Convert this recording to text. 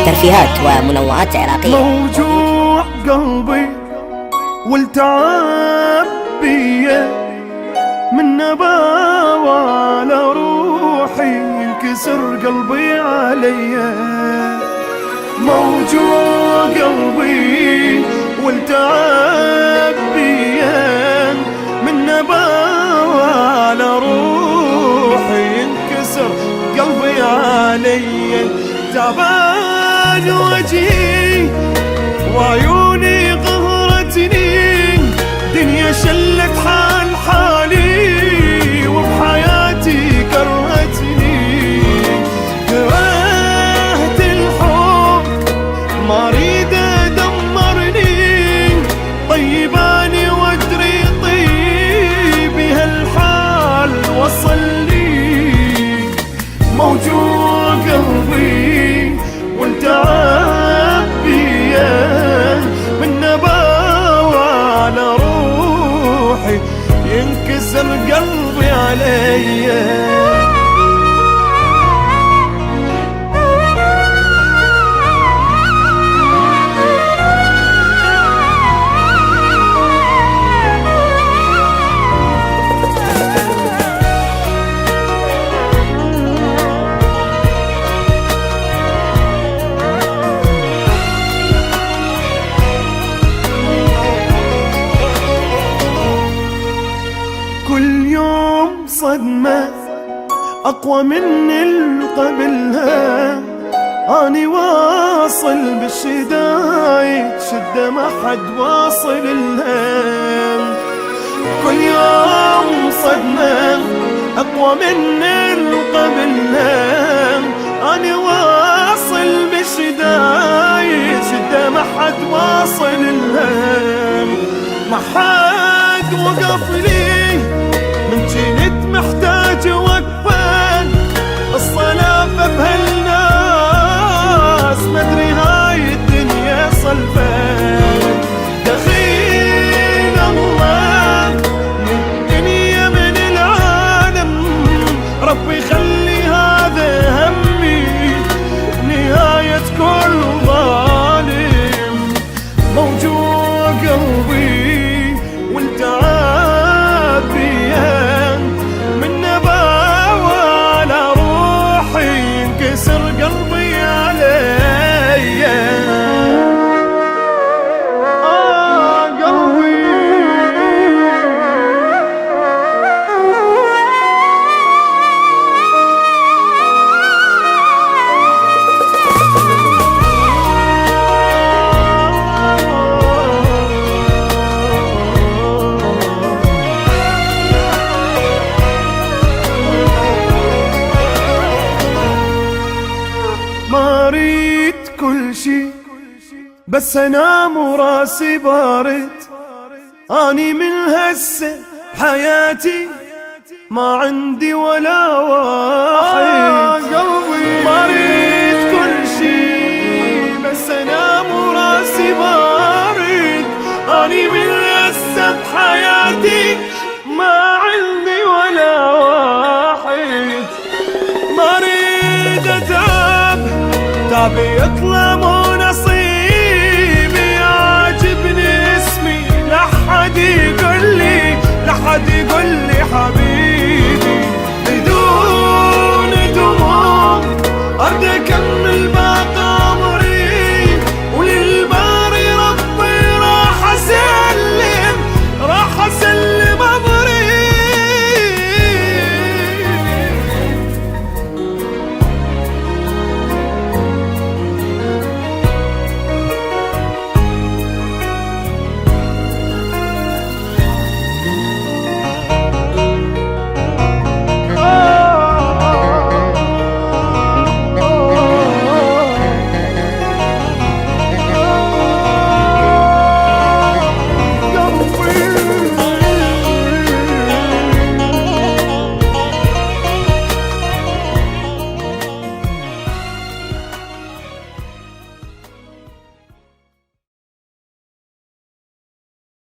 ترفيهات ومنوعات عراقية. موجوع قلبي والتعب بيا من نباوى على روحي ينكسر قلبي عليا. موجوع قلبي والتعب بيا من نباوى على روحي ينكسر قلبي عليا. تعبان وجهي وعيوني قهرتني، دنيا شلت حال حالي وبحياتي كرهتني. كرهت الحب ما اريد دمرني، طيباني وادري طيب هالحال وصلني. موجوع قلبي والتعب بيا من نباوى على روحي ينكسر قلبي عليا. كل يوم صدمة أقوى من قبلها، أني واصل بالشدايد شدة ما حد واصل لها. كل يوم صدمة أقوى من قبلها، أني واصل بالشدايد شدة ما حد واصل لها. ما حد وقف لي من جنت محتاج وقفان، الصلافة بهالناس مدري هاي الدنيا صلفان. دخيل الله من الدنيا من العالم، ربي خلي هذا همي نهاية كل ظالم. موجوع قلبي والتعب بيا من نباوى على روحي ينكسر قلبي عليا. قلبي ما اريد كل شي بس انام وراسي بارد. اني من هسه حياتي ما عندي ولا واحد. ما اريد كل شي بس انام وراسي بارد. اني من هسه بحياتي ما عندي ولا واحد. ما اريد اتعب تعبي يطلع